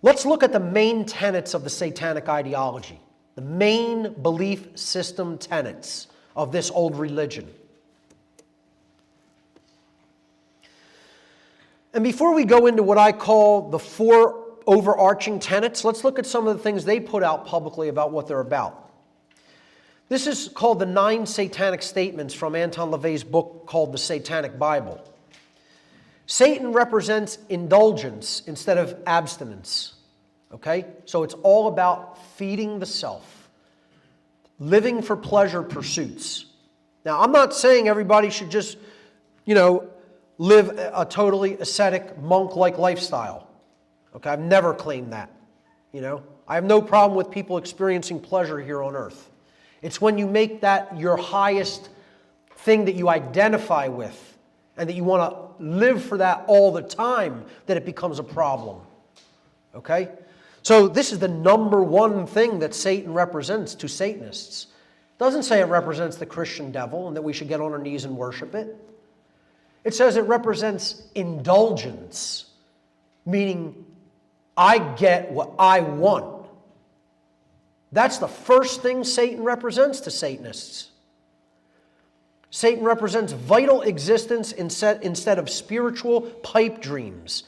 Let's look at the main tenets of the satanic ideology, the main belief system tenets of this old religion. And before we go into what I call the 4 overarching tenets, let's look at some of the things they put out publicly about what they're about. This is called the 9 Satanic Statements from Anton LaVey's book called The Satanic Bible. Satan represents indulgence instead of abstinence. Okay? So it's all about feeding the self, living for pleasure pursuits. Now, I'm not saying everybody should just, live a totally ascetic, monk-like lifestyle. Okay? I've never claimed that. I have no problem with people experiencing pleasure here on earth. It's when you make that your highest thing that you identify with and that you want to live for that all the time that it becomes a problem. Okay? So this is the number 1 thing that Satan represents to Satanists. It doesn't say it represents the Christian devil and that we should get on our knees and worship it. It says it represents indulgence, meaning I get what I want. That's the first thing Satan represents to Satanists. Satan represents vital existence instead of spiritual pipe dreams.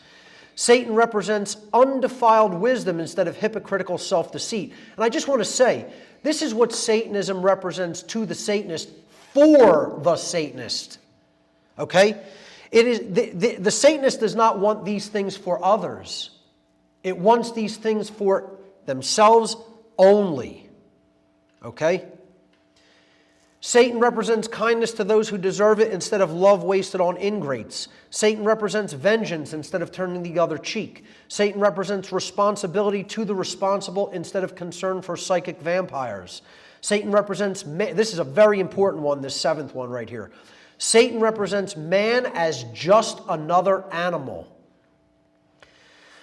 Satan represents undefiled wisdom instead of hypocritical self-deceit. And I just want to say, this is what Satanism represents to the Satanist for the Satanist. Okay? It is the Satanist does not want these things for others. It wants these things for themselves only. Okay? Satan represents kindness to those who deserve it instead of love wasted on ingrates. Satan represents vengeance instead of turning the other cheek. Satan represents responsibility to the responsible instead of concern for psychic vampires. Satan represents, this is a very important one, this 7th one right here. Satan represents man as just another animal.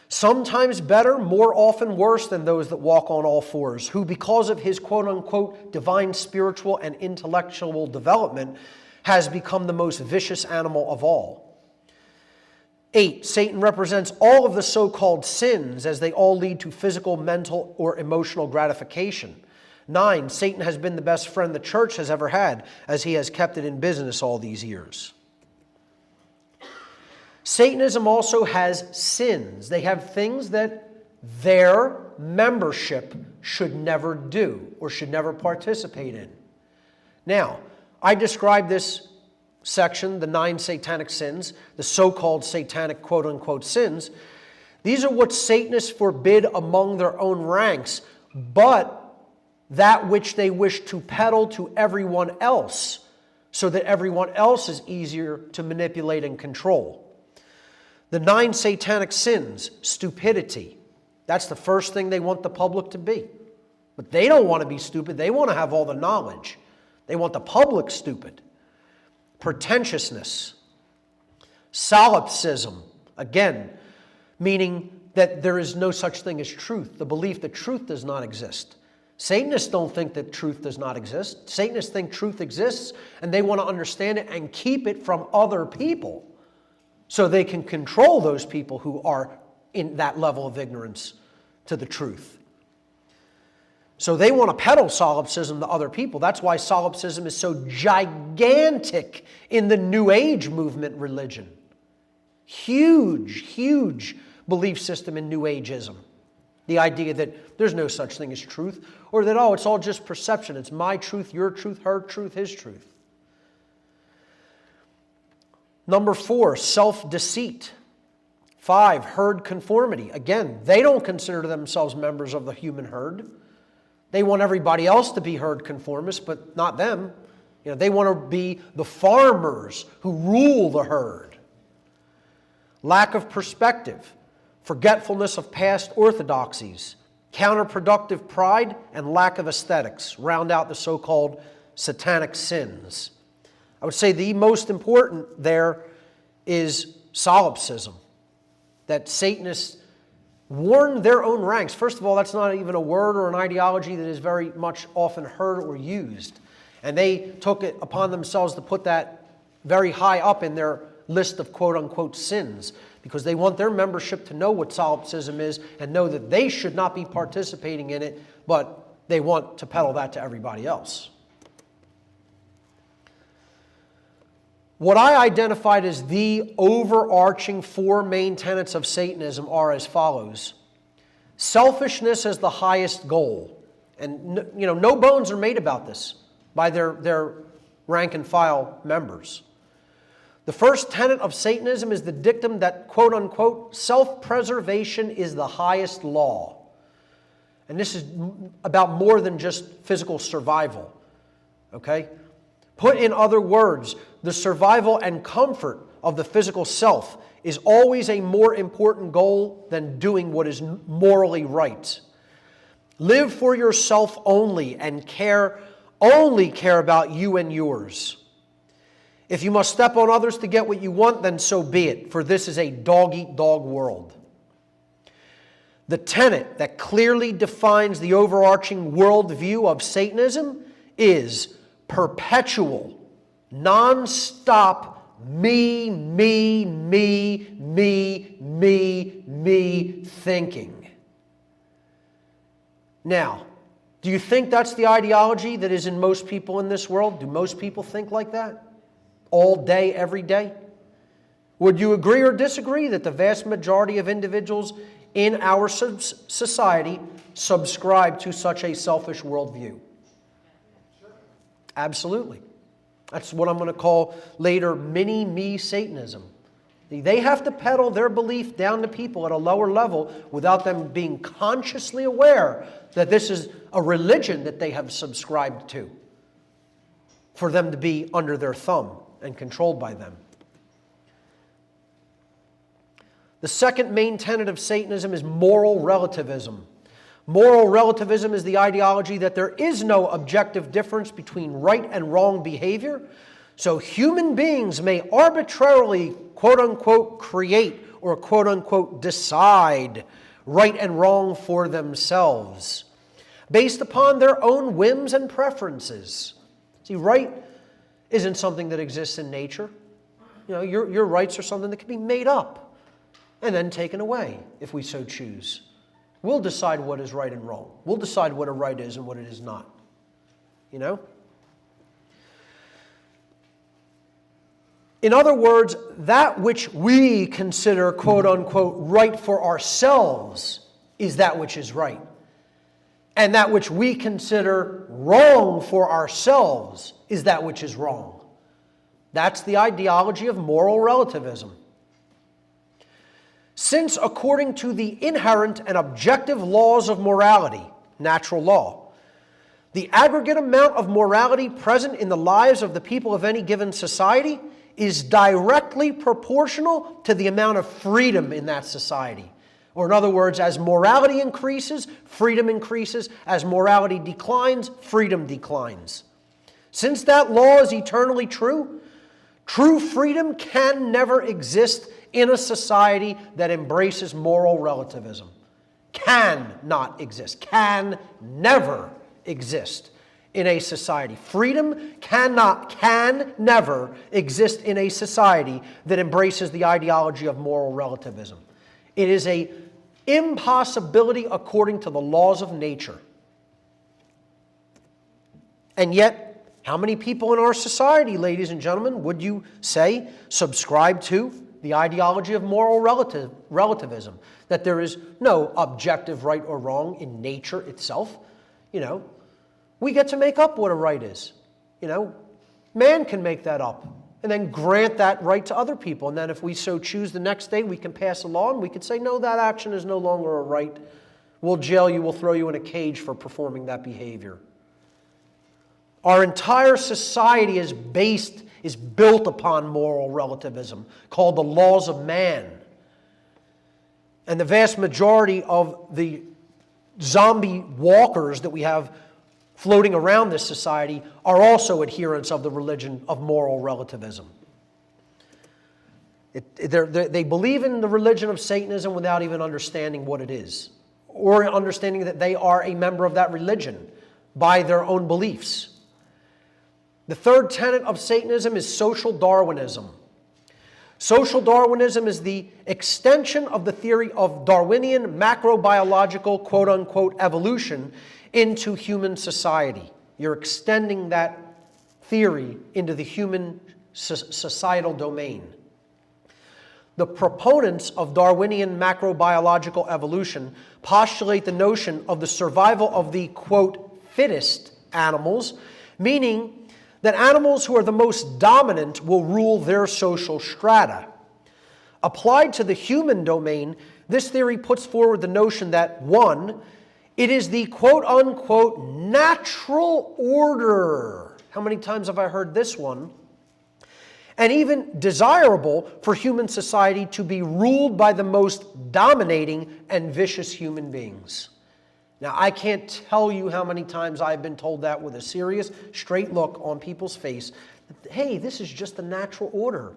Sometimes better, more often worse than those that walk on all fours, who because of his quote-unquote divine spiritual and intellectual development has become the most vicious animal of all. 8, Satan represents all of the so-called sins as they all lead to physical, mental, or emotional gratification. 9, Satan has been the best friend the church has ever had as he has kept it in business all these years. Satanism also has sins. They have things that their membership should never do or should never participate in. Now, I describe this section, the 9 satanic sins, the so-called satanic quote-unquote sins. These are what Satanists forbid among their own ranks, but that which they wish to peddle to everyone else so that everyone else is easier to manipulate and control. The 9 satanic sins, stupidity. That's the first thing they want the public to be. But they don't want to be stupid. They want to have all the knowledge. They want the public stupid. Pretentiousness. Solipsism. Again, meaning that there is no such thing as truth. The belief that truth does not exist. Satanists don't think that truth does not exist. Satanists think truth exists, and they want to understand it and keep it from other people, so they can control those people who are in that level of ignorance to the truth. So they want to peddle solipsism to other people. That's why solipsism is so gigantic in the New Age movement religion. Huge, huge belief system in New Ageism. The idea that there's no such thing as truth, or that, it's all just perception. It's my truth, your truth, her truth, his truth. Number 4, self-deceit. 5, herd conformity. Again, they don't consider themselves members of the human herd. They want everybody else to be herd conformists, but not them. They want to be the farmers who rule the herd. Lack of perspective, forgetfulness of past orthodoxies, counterproductive pride, and lack of aesthetics round out the so-called satanic sins. I would say the most important there is solipsism, that Satanists warn their own ranks. First of all, that's not even a word or an ideology that is very much often heard or used. And they took it upon themselves to put that very high up in their list of quote-unquote sins, because they want their membership to know what solipsism is and know that they should not be participating in it, but they want to peddle that to everybody else. What I identified as the overarching four main tenets of Satanism are as follows. Selfishness as the highest goal. And no bones are made about this by their rank and file members. The first tenet of Satanism is the dictum that, quote unquote, self-preservation is the highest law. And this is about more than just physical survival. Okay? Put in other words, the survival and comfort of the physical self is always a more important goal than doing what is morally right. Live for yourself only and only care about you and yours. If you must step on others to get what you want, then so be it, for this is a dog-eat-dog world. The tenet that clearly defines the overarching worldview of Satanism is perpetual, non-stop me thinking. Now, do you think that's the ideology that is in most people in this world? Do most people think like that? All day, every day? Would you agree or disagree that the vast majority of individuals in our society subscribe to such a selfish worldview? Absolutely. That's what I'm going to call later mini-me Satanism. They have to peddle their belief down to people at a lower level without them being consciously aware that this is a religion that they have subscribed to, for them to be under their thumb and controlled by them. The second main tenet of Satanism is moral relativism. Moral relativism is the ideology that there is no objective difference between right and wrong behavior, so human beings may arbitrarily, quote-unquote, create or, quote-unquote, decide right and wrong for themselves, based upon their own whims and preferences. See, right isn't something that exists in nature. Your rights are something that can be made up and then taken away if we so choose. We'll decide what is right and wrong. We'll decide what a right is and what it is not. In other words, that which we consider, quote unquote, right for ourselves is that which is right. And that which we consider wrong for ourselves is that which is wrong. That's the ideology of moral relativism. Since, according to the inherent and objective laws of morality, natural law, the aggregate amount of morality present in the lives of the people of any given society is directly proportional to the amount of freedom in that society. Or in other words, as morality increases, freedom increases. As morality declines, freedom declines. Since that law is eternally true, true freedom can never exist in a society that embraces moral relativism. Can not exist. Can never exist in a society. Freedom can never exist in a society that embraces the ideology of moral relativism. It is an impossibility according to the laws of nature. And yet, how many people in our society, ladies and gentlemen, would you say subscribe to the ideology of moral relativism? That there is no objective right or wrong in nature itself. We get to make up what a right is. Man can make that up and then grant that right to other people. And then if we so choose the next day, we can pass a law and we can say, no, that action is no longer a right. We'll jail you, we'll throw you in a cage for performing that behavior. Our entire society is built upon moral relativism, called the laws of man. And the vast majority of the zombie walkers that we have floating around this society are also adherents of the religion of moral relativism. They believe in the religion of Satanism without even understanding what it is, or understanding that they are a member of that religion by their own beliefs. The third tenet of Satanism is social Darwinism. Social Darwinism is the extension of the theory of Darwinian macrobiological quote-unquote evolution into human society. You're extending that theory into the human societal domain. The proponents of Darwinian macrobiological evolution postulate the notion of the survival of the, quote, fittest animals, meaning that animals who are the most dominant will rule their social strata. Applied to the human domain, this theory puts forward the notion that, one, it is the quote-unquote natural order. How many times have I heard this one? And even desirable for human society to be ruled by the most dominating and vicious human beings. Now, I can't tell you how many times I've been told that with a serious, straight look on people's face. Hey, this is just the natural order.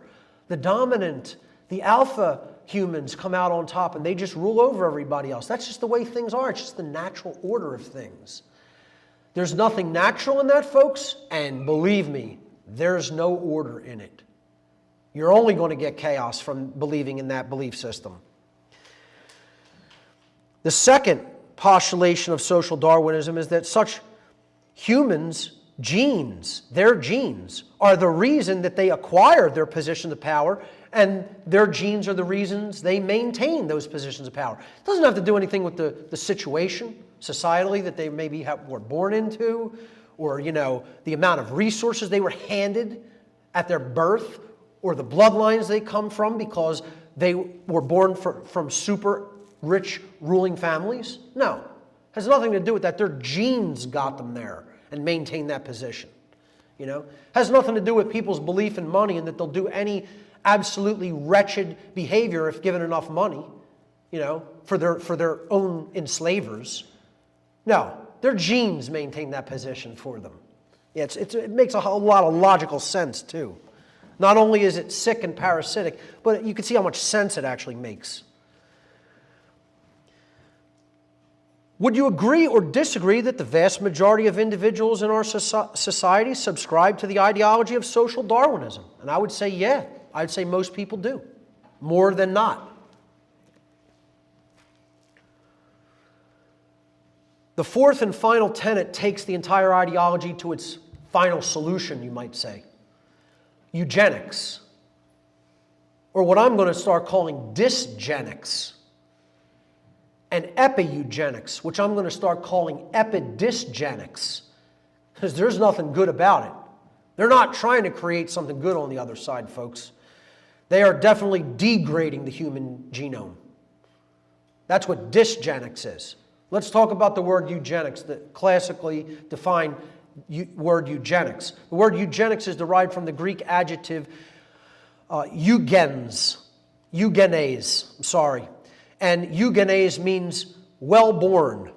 The dominant, the alpha humans come out on top and they just rule over everybody else. That's just the way things are. It's just the natural order of things. There's nothing natural in that, folks, and believe me, there's no order in it. You're only going to get chaos from believing in that belief system. The second postulation of social Darwinism is that such humans' genes, their genes, are the reason that they acquire their position of power, and their genes are the reasons they maintain those positions of power. It doesn't have to do anything with the situation, societally, that they maybe were born into, or, the amount of resources they were handed at their birth, or the bloodlines they come from because they were born from super rich ruling families. No, it has nothing to do with that. Their genes got them there and maintained that position. It has nothing to do with people's belief in money and that they'll do any absolutely wretched behavior if given enough money, for their own enslavers. No, their genes maintain that position for them. Yeah, it makes a whole lot of logical sense too. Not only is it sick and parasitic, but you can see how much sense it actually makes. Would you agree or disagree that the vast majority of individuals in our society subscribe to the ideology of social Darwinism? And I would say, yeah. I'd say most people do, more than not. The fourth and final tenet takes the entire ideology to its final solution, you might say. Eugenics, or what I'm going to start calling dysgenics, and epi-eugenics, which I'm going to start calling epidysgenics, because there's nothing good about it. They're not trying to create something good on the other side, folks. They are definitely degrading the human genome. That's what dysgenics is. Let's talk about the word eugenics, the classically defined word eugenics. The word eugenics is derived from the Greek adjective eugenes, and eugenes means well-born,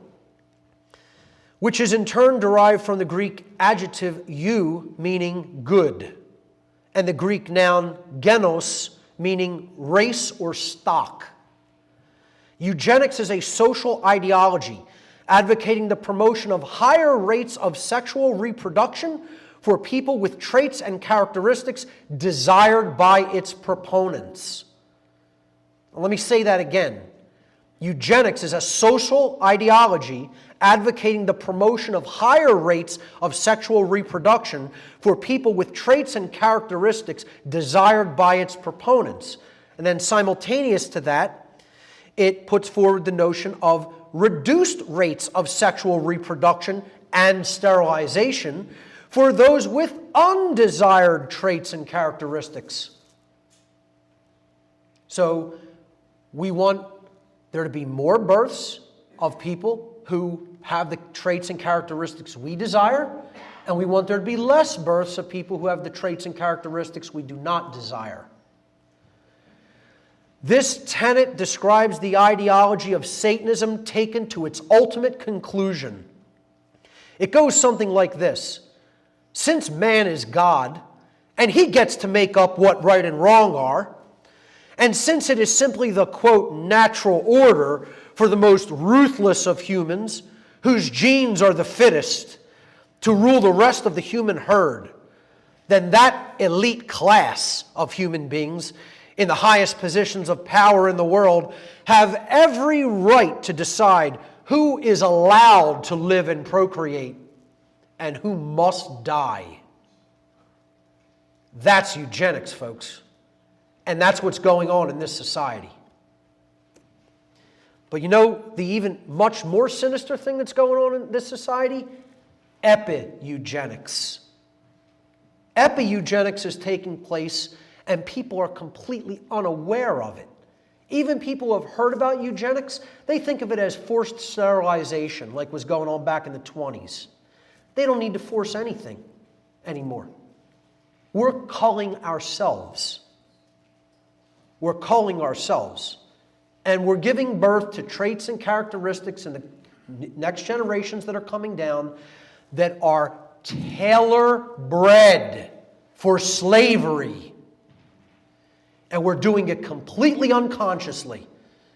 which is in turn derived from the Greek adjective eu, meaning good, and the Greek noun genos, meaning race or stock. Eugenics is a social ideology advocating the promotion of higher rates of sexual reproduction for people with traits and characteristics desired by its proponents. Let me say that again. Eugenics is a social ideology advocating the promotion of higher rates of sexual reproduction for people with traits and characteristics desired by its proponents. And then simultaneous to that, it puts forward the notion of reduced rates of sexual reproduction and sterilization for those with undesired traits and characteristics. So we want there to be more births of people who have the traits and characteristics we desire, and we want there to be less births of people who have the traits and characteristics we do not desire. This tenet describes the ideology of Satanism taken to its ultimate conclusion. It goes something like this. Since man is God, and he gets to make up what right and wrong are, and since it is simply the, quote, natural order for the most ruthless of humans, whose genes are the fittest, to rule the rest of the human herd, then that elite class of human beings in the highest positions of power in the world have every right to decide who is allowed to live and procreate and who must die. That's eugenics, folks. And that's what's going on in this society. But you know the even much more sinister thing that's going on in this society? Epi-eugenics. Epi-eugenics is taking place and people are completely unaware of it. Even people who have heard about eugenics, they think of it as forced sterilization, like was going on back in the 20s. They don't need to force anything anymore. We're culling ourselves. We're culling ourselves. And we're giving birth to traits and characteristics in the next generations that are coming down that are tailor-bred for slavery. And we're doing it completely unconsciously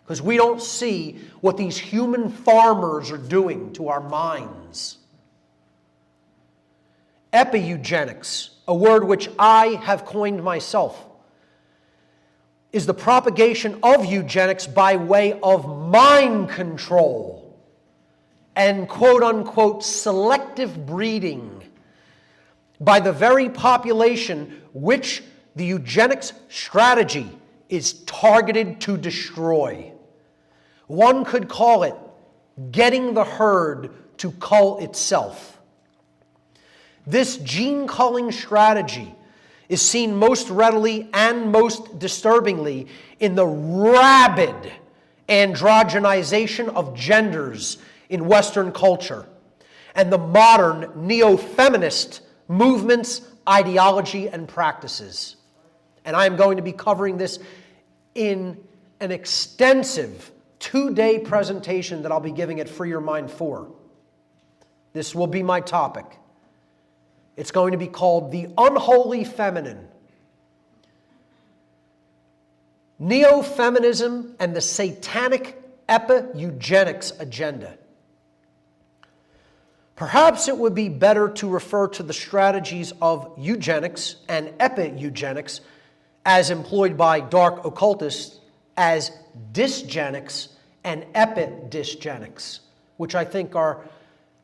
because we don't see what these human farmers are doing to our minds. Epi-eugenics, a word which I have coined myself, is the propagation of eugenics by way of mind control and quote-unquote selective breeding by the very population which the eugenics strategy is targeted to destroy. One could call it getting the herd to cull itself. This gene culling strategy is seen most readily and most disturbingly in the rabid androgenization of genders in Western culture and the modern neo-feminist movements, ideology, and practices. And I am going to be covering this in an extensive 2-day presentation that I'll be giving at Free Your Mind 4. This will be my topic. It's going to be called The Unholy Feminine. Neo-feminism and the Satanic Epi-eugenics Agenda. Perhaps it would be better to refer to the strategies of eugenics and epi-eugenics as employed by dark occultists as dysgenics and epidysgenics, which I think are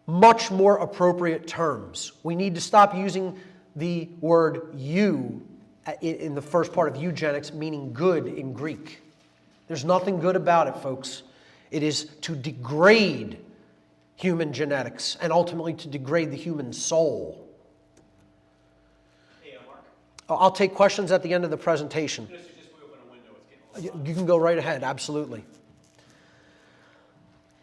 much more appropriate terms. We need to stop using the word "you" in the first part of eugenics, meaning good in Greek. There's nothing good about it, folks. It is to degrade human genetics and ultimately to degrade the human soul. Hey, Mark. I'll take questions at the end of the presentation. Just open a window. It's getting a little You can go right ahead, absolutely.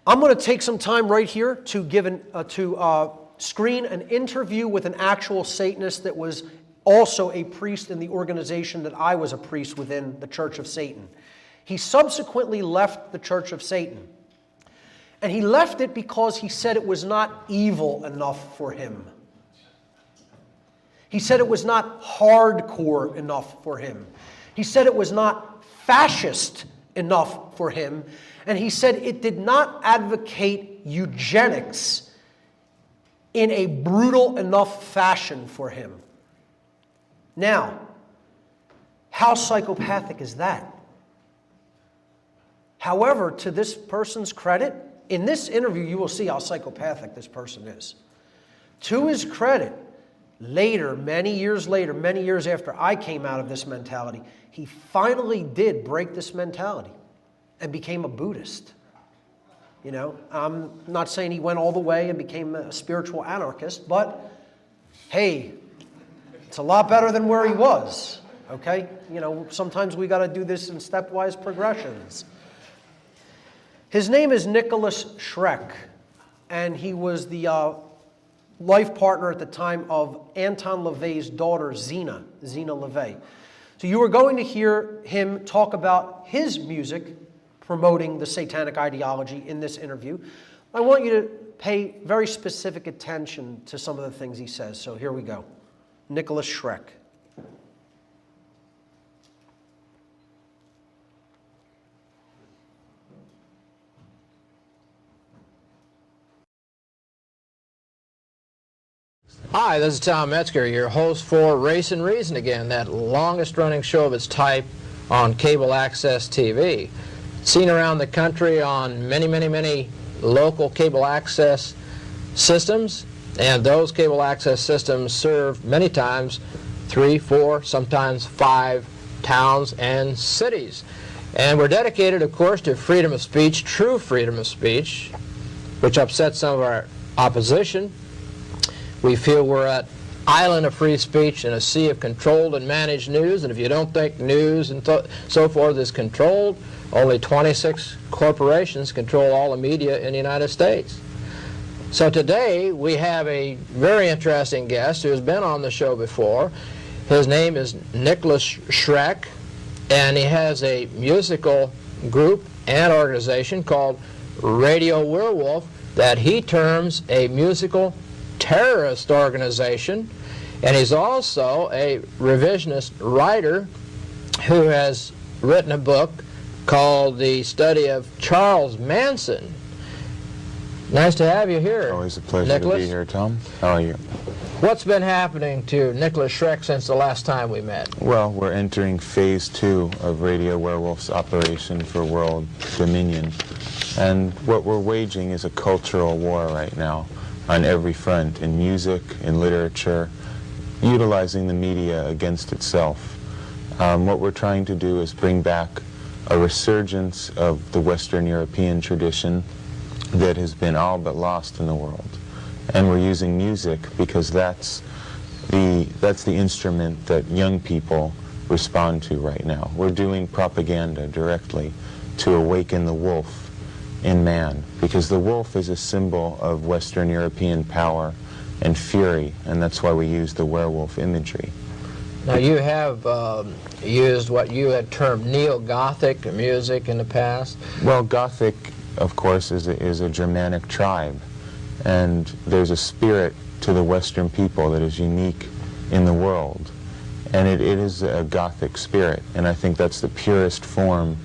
I'm going to take some time right here to screen an interview with an actual Satanist that was also a priest in the organization that I was a priest within, the Church of Satan. He subsequently left the Church of Satan. And he left it because he said it was not evil enough for him. He said it was not hardcore enough for him. He said it was not fascist enough for him. And he said it did not advocate eugenics in a brutal enough fashion for him. Now, how psychopathic is that? However, to this person's credit, in this interview you will see how psychopathic this person is. To his credit, later, many years after I came out of this mentality, he finally did break this mentality and became a Buddhist. You know, I'm not saying he went all the way and became a spiritual anarchist, but hey, it's a lot better than where he was, okay? You know, sometimes we got to do this in stepwise progressions. His name is Nicholas Schreck, and he was the life partner at the time of Anton LaVey's daughter, Zena LaVey. So you are going to hear him talk about his music promoting the satanic ideology in this interview. I want you to pay very specific attention to some of the things he says. So here we go. Nicholas Schreck. Hi, this is Tom Metzger, your host for Race and Reason again, that longest running show of its type on cable access TV. Seen around the country on many local cable access systems, and those cable access systems serve many times 3, 4, sometimes 5 towns and cities. And we're dedicated, of course, to freedom of speech, true freedom of speech, which upsets some of our opposition. We feel we're at island of free speech in a sea of controlled and managed news, and if you don't think news and so forth is controlled, only 26 corporations control all the media in the United States. So today we have a very interesting guest who has been on the show before. His name is Nicholas Schreck, and he has a musical group and organization called Radio Werewolf that he terms a musical terrorist organization. And he's also a revisionist writer who has written a book called The Study of Charles Manson. Nice to have you here. Always a pleasure Nicholas. to be here, Tom. How are you? What's been happening to Nicholas Schreck since the last time we met? Well, we're entering phase 2 of Radio Werewolf's operation for world dominion. And what we're waging is a cultural war right now on every front, in music, in literature, utilizing the media against itself. What we're trying to do is bring back a resurgence of the Western European tradition that has been all but lost in the world. And we're using music because that's the instrument that young people respond to right now. We're doing propaganda directly to awaken the wolf in man, because the wolf is a symbol of Western European power and fury, and that's why we use the werewolf imagery. Now you have used what you had termed neo-Gothic music in the past. Well, Gothic, of course, is a Germanic tribe, and there's a spirit to the Western people that is unique in the world, and it is a Gothic spirit, and I think that's the purest form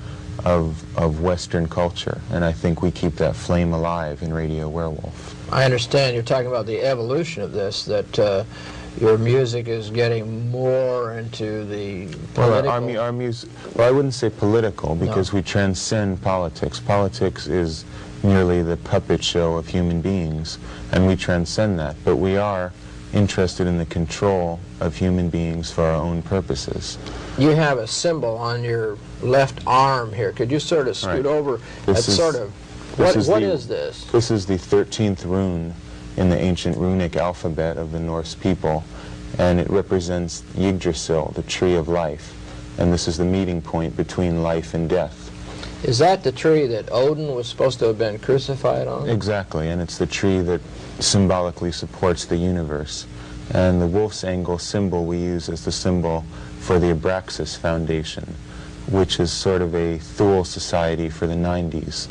of Western culture, and I think we keep that flame alive in Radio Werewolf. I understand you're talking about the evolution of this, that your music is getting more into the political... Well, our music, well, I wouldn't say political, because we transcend politics. Politics is merely the puppet show of human beings, and we transcend that, but we are interested in the control of human beings for our own purposes. You have a symbol on your left arm here. Could you sort of scoot over? What is this? This is the 13th rune in the ancient runic alphabet of the Norse people, and it represents Yggdrasil, the tree of life, and this is the meeting point between life and death. Is that the tree that Odin was supposed to have been crucified on? Exactly, and it's the tree that symbolically supports the universe. And the wolf's angle symbol we use as the symbol for the Abraxas Foundation, which is sort of a Thule society for the 90s.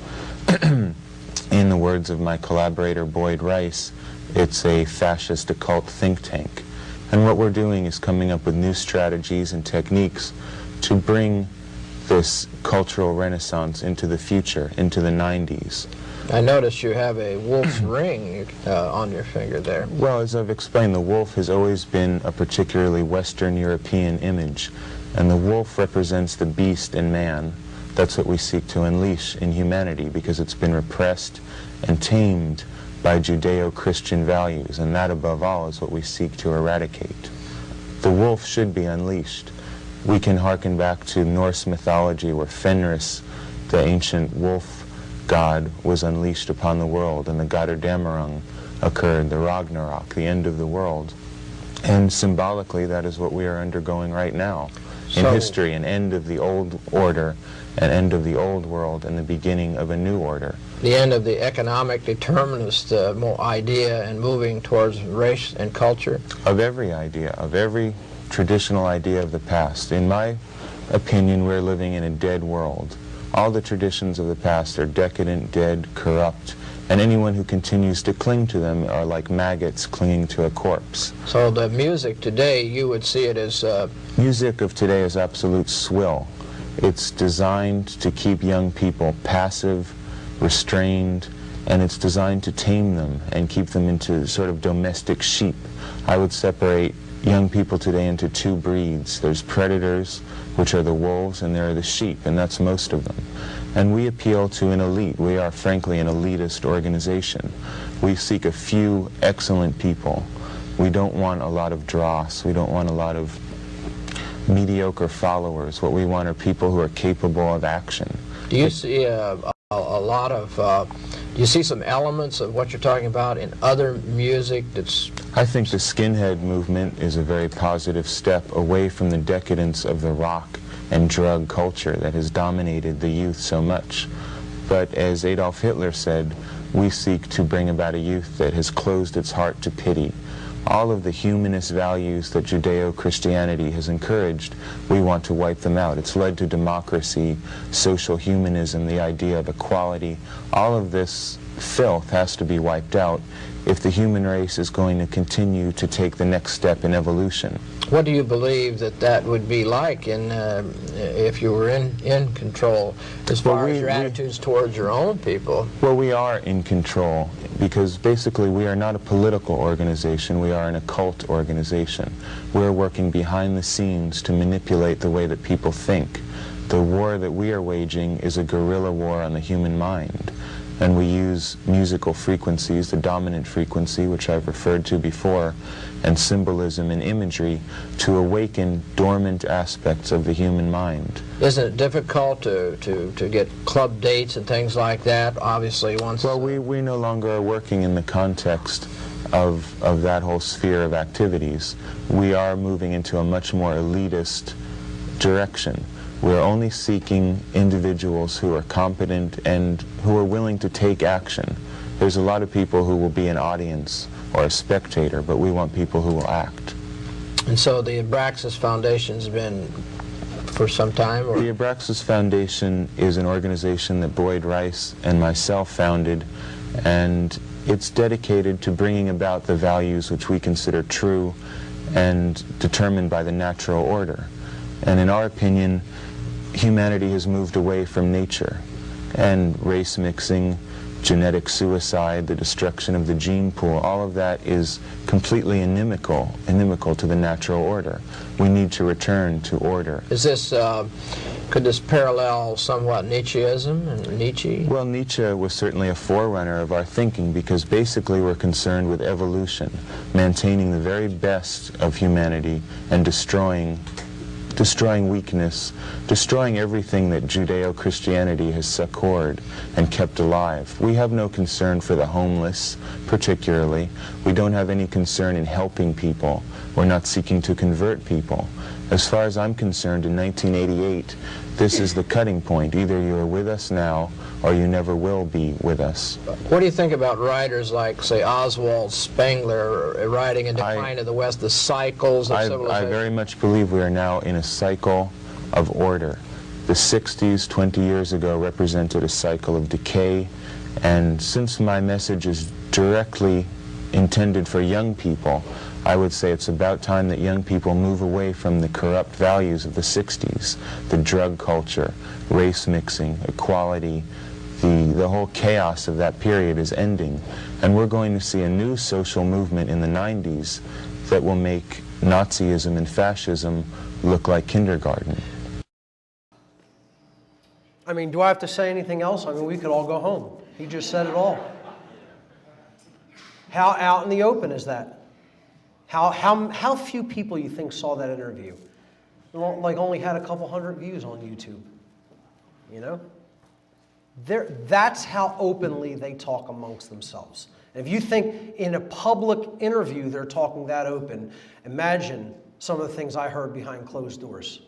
In the words of my collaborator Boyd Rice, it's a fascist occult think tank. And what we're doing is coming up with new strategies and techniques to bring this cultural renaissance into the future, into the 90s. I noticed you have a wolf's ring on your finger there. Well, as I've explained, the wolf has always been a particularly Western European image, and the wolf represents the beast in man. That's what we seek to unleash in humanity, because it's been repressed and tamed by Judeo-Christian values, and that above all is what we seek to eradicate. The wolf should be unleashed. We can hearken back to Norse mythology, where Fenris, the ancient wolf god, was unleashed upon the world, and the Götterdämmerung occurred, the Ragnarok, the end of the world. And symbolically, that is what we are undergoing right now in history, an end of the old order, an end of the old world, and the beginning of a new order. The end of the economic determinist idea and moving towards race and culture? Of every idea, of every traditional idea of the past. In my opinion, we're living in a dead world. All the traditions of the past are decadent, dead, corrupt, and anyone who continues to cling to them are like maggots clinging to a corpse. So the music today, you would see it as... Music of today is absolute swill. It's designed to keep young people passive, restrained, and it's designed to tame them and keep them into sort of domestic sheep. I would separate young people today into two breeds. There's predators, which are the wolves, and there are the sheep, and that's most of them. And we appeal to an elite. We are, frankly, an elitist organization. We seek a few excellent people. We don't want a lot of dross. We don't want a lot of mediocre followers. What we want are people who are capable of action. Do you see a lot of, do you see some elements of what you're talking about in other music that's... I think the skinhead movement is a very positive step away from the decadence of the rock and drug culture that has dominated the youth so much. But as Adolf Hitler said, we seek to bring about a youth that has closed its heart to pity. All of the humanist values that Judeo-Christianity has encouraged, we want to wipe them out. It's led to democracy, social humanism, the idea of equality. All of this filth has to be wiped out if the human race is going to continue to take the next step in evolution. What do you believe that would be like if you were in control as far as your attitudes towards your own people? Well, we are in control because basically we are not a political organization, we are an occult organization. We're working behind the scenes to manipulate the way that people think. The war that we are waging is a guerrilla war on the human mind. And we use musical frequencies, the dominant frequency, which I've referred to before, and symbolism and imagery to awaken dormant aspects of the human mind. Isn't it difficult to get club dates and things like that, obviously, once... Well, we no longer are working in the context of that whole sphere of activities. We are moving into a much more elitist direction. We're only seeking individuals who are competent and who are willing to take action. There's a lot of people who will be an audience or a spectator, but we want people who will act. And so the Abraxas Foundation's been for some time? Or? The Abraxas Foundation is an organization that Boyd Rice and myself founded, and it's dedicated to bringing about the values which we consider true and determined by the natural order. And in our opinion, humanity has moved away from nature, and race mixing, genetic suicide, the destruction of the gene pool, all of that is completely inimical to the natural order. We need to return to order. Is this, could this parallel somewhat Nietzscheism and Nietzsche? Well, Nietzsche was certainly a forerunner of our thinking because basically we're concerned with evolution, maintaining the very best of humanity and destroying weakness, destroying everything that Judeo-Christianity has succored and kept alive. We have no concern for the homeless, particularly. We don't have any concern in helping people. We're not seeking to convert people. As far as I'm concerned, in 1988, this is the cutting point. Either you're with us now or you never will be with us. What do you think about writers like, say, Oswald Spengler writing In Decline of the West, the cycles of civilization? I very much believe we are now in a cycle of order. The 60s, 20 years ago, represented a cycle of decay, and since my message is directly intended for young people, I would say it's about time that young people move away from the corrupt values of the 60s, the drug culture, race mixing, equality. The whole chaos of that period is ending, and we're going to see a new social movement in the 90s that will make Nazism and fascism look like kindergarten. I mean, do I have to say anything else? I mean, we could all go home. He just said it all. How out in the open is that? How few people you think saw that interview? Like only had a couple hundred views on YouTube. You know? That's how openly they talk amongst themselves. And if you think in a public interview they're talking that open, imagine some of the things I heard behind closed doors.